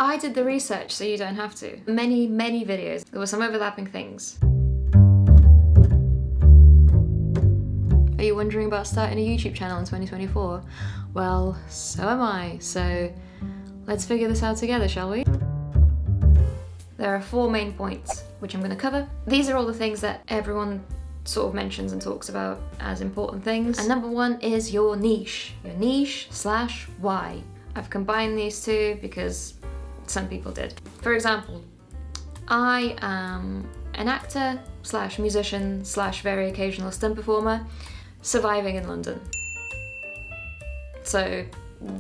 I did the research so you don't have to. Many videos. There were some overlapping things. Are you wondering about starting a YouTube channel in 2024? Well, so am I. So let's figure this out together, shall we? There are 4 main points which I'm going to cover. These are all the things that everyone sort of mentions and talks about as important things. And number 1 is your niche. Your niche/why. I've combined these two because some people did. For example, I am an actor/musician/very occasional stunt performer surviving in London. So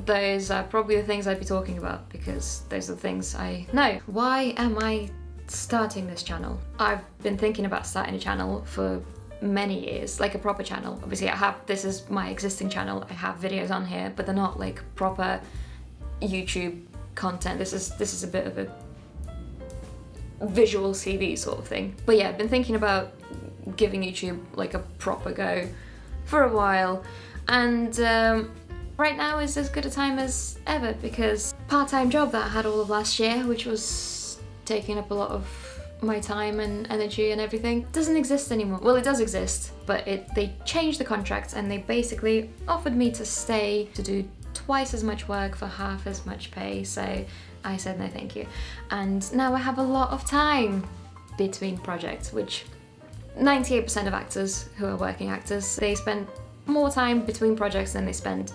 those are probably the things I'd be talking about because those are the things I know. Why am I starting this channel? I've been thinking about starting a channel for many years, like a proper channel. Obviously this is my existing channel. I have videos on here, but they're not like proper YouTube content. This is a bit of a visual CV sort of thing. But yeah, I've been thinking about giving YouTube like a proper go for a while, and right now is as good a time as ever because part-time job that I had all of last year, which was taking up a lot of my time and energy and everything, doesn't exist anymore. Well, it does exist, but they changed the contract and they basically offered me to stay to do twice as much work for half as much pay, so I said no thank you. And now I have a lot of time between projects, which 98% of actors who are working actors, they spend more time between projects than they spend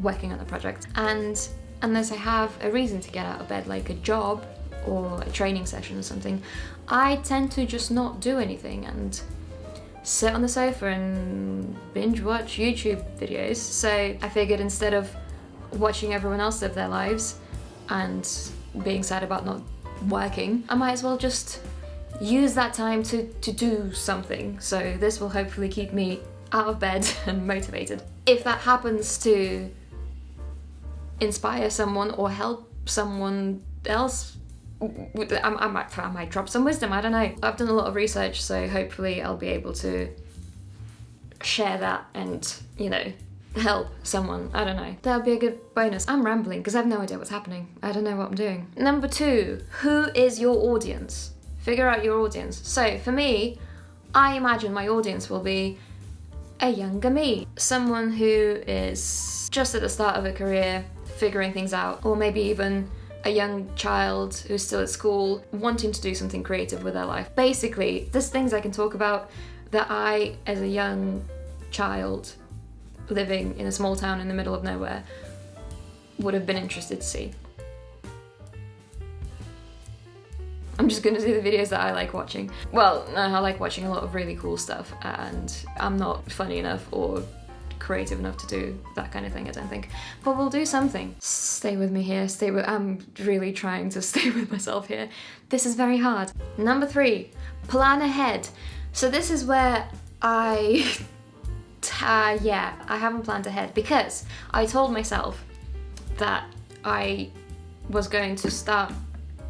working on the project. And unless I have a reason to get out of bed, like a job or a training session or something, I tend to just not do anything and sit on the sofa and binge watch YouTube videos. So I figured instead of watching everyone else live their lives and being sad about not working, I might as well just use that time to do something. So this will hopefully keep me out of bed and motivated. If that happens to inspire someone or help someone else, I might drop some wisdom, I don't know. I've done a lot of research, so hopefully I'll be able to share that and, you know, help someone, I don't know. That'll be a good bonus. I'm rambling because I have no idea what's happening. I don't know what I'm doing. Number 2, who is your audience? Figure out your audience. So for me, I imagine my audience will be a younger me, someone who is just at the start of a career, figuring things out, or maybe even a young child who's still at school, wanting to do something creative with their life. Basically, there's things I can talk about that I, as a young child living in a small town in the middle of nowhere, would have been interested to see. I'm just gonna do the videos that I like watching. Well, no, I like watching a lot of really cool stuff, and I'm not funny enough or creative enough to do that kind of thing, I don't think. But we'll do something. Stay with me here, I'm really trying to stay with myself here. This is very hard. Number 3, plan ahead. So this is where I haven't planned ahead because I told myself that I was going to start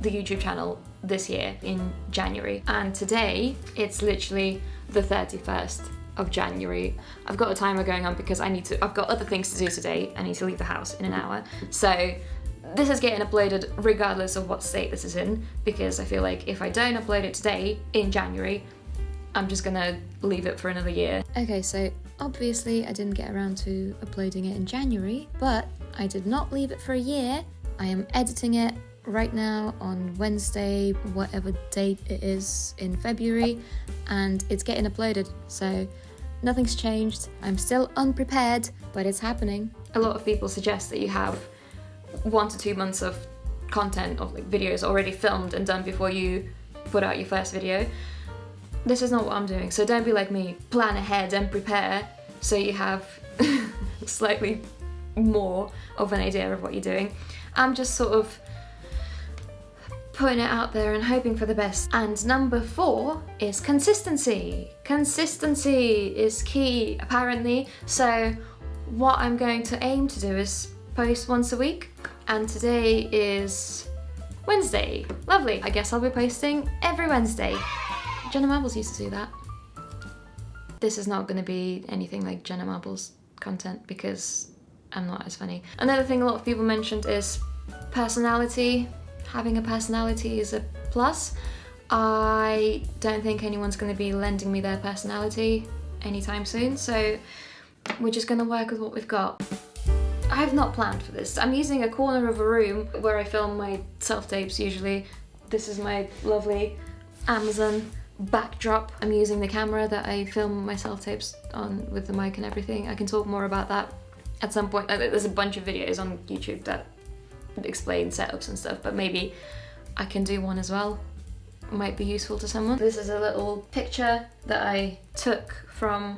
the YouTube channel this year in January, and today it's literally the 31st of January. I've got a timer going on because I've got other things to do today. I need to leave the house in an hour. So this is getting uploaded regardless of what state this is in, because I feel like if I don't upload it today in January, I'm just gonna leave it for another year. Okay, so obviously I didn't get around to uploading it in January, but I did not leave it for a year. I am editing it right now on Wednesday, whatever date it is in February, and it's getting uploaded, so nothing's changed. I'm still unprepared, but it's happening. A lot of people suggest that you have 1 to 2 months of content, of like videos already filmed and done before you put out your first video. This is not what I'm doing, so don't be like me. Plan ahead and prepare so you have slightly more of an idea of what you're doing. I'm just sort of putting it out there and hoping for the best. And number 4 is consistency. Consistency is key, apparently. So what I'm going to aim to do is post once a week, and today is Wednesday. Lovely. I guess I'll be posting every Wednesday. Jenna Marbles used to do that. This is not going to be anything like Jenna Marbles content because I'm not as funny. Another thing a lot of people mentioned is personality. having a personality is a plus. I don't think anyone's going to be lending me their personality anytime soon, so we're just going to work with what we've got. I have not planned for this. I'm using a corner of a room where I film my self-tapes usually. This is my lovely Amazon backdrop. I'm using the camera that I film my self-tapes on with the mic and everything. I can talk more about that at some point. There's a bunch of videos on YouTube that explain setups and stuff, but maybe I can do one as well. Might be useful to someone. This is a little picture that I took from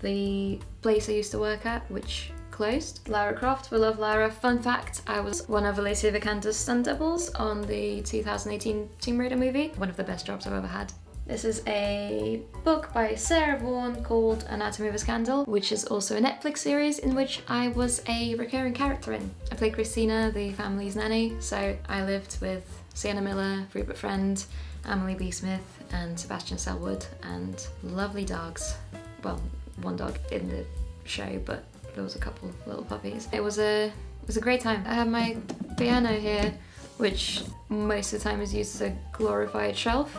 the place I used to work at, which closed. Lara Croft, we love Lara. Fun fact, I was one of Alicia Vikander's stunt doubles on the 2018 Tomb Raider movie. One of the best jobs I've ever had. This is a book by Sarah Vaughan called Anatomy of a Scandal, which is also a Netflix series in which I was a recurring character in. I played Christina, the family's nanny, so I lived with Sienna Miller, Rupert Friend, Emily B. Smith and Sebastian Selwood, and lovely dogs. Well, one dog in the show, but there was a couple little puppies. It was a great time. I have my piano here, which most of the time is used as a glorified shelf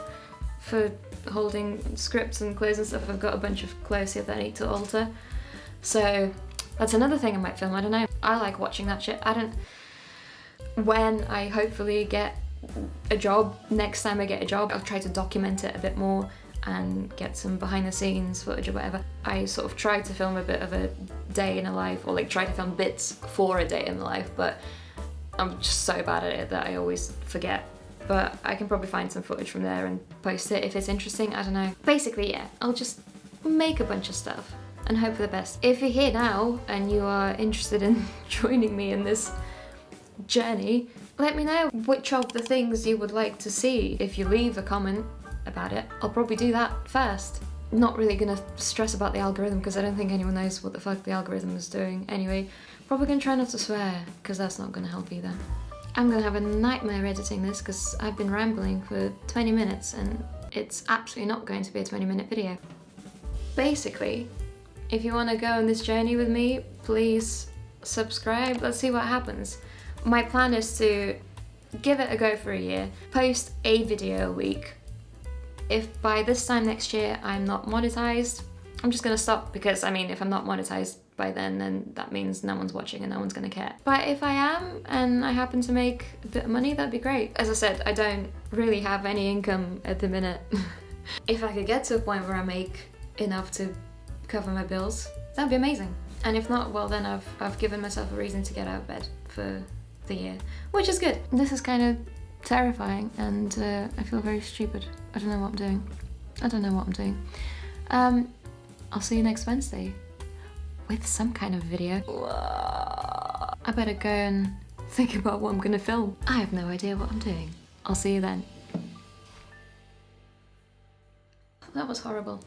for holding scripts and clothes and stuff. I've got a bunch of clothes here that I need to alter. So that's another thing I might film, I don't know. I like watching that shit. When I hopefully get a job, next time I get a job, I'll try to document it a bit more and get some behind the scenes footage or whatever. I sort of try to film a bit of a day in a life, or like try to film bits for a day in the life, but I'm just so bad at it that I always forget. But I can probably find some footage from there and post it if it's interesting, I don't know. Basically, yeah, I'll just make a bunch of stuff and hope for the best. If you're here now and you are interested in joining me in this journey, let me know which of the things you would like to see. If you leave a comment about it, I'll probably do that first. Not really gonna stress about the algorithm because I don't think anyone knows what the fuck the algorithm is doing. Anyway, probably gonna try not to swear because that's not gonna help either. I'm gonna have a nightmare editing this because I've been rambling for 20 minutes and it's absolutely not going to be a 20-minute video. Basically, if you want to go on this journey with me, please subscribe. Let's see what happens. My plan is to give it a go for a year, post a video a week. If by this time next year I'm not monetized, I'm just gonna stop because, I mean, if I'm not monetized by then that means no one's watching and no one's gonna care. But if I am and I happen to make a bit of money, that'd be great. As I said, I don't really have any income at the minute. If I could get to a point where I make enough to cover my bills, that'd be amazing. And if not, well then I've given myself a reason to get out of bed for the year, which is good. This is kind of terrifying and I feel very stupid. I don't know what I'm doing. I'll see you next Wednesday with some kind of video. I better go and think about what I'm gonna film. I have no idea what I'm doing. I'll see you then. That was horrible.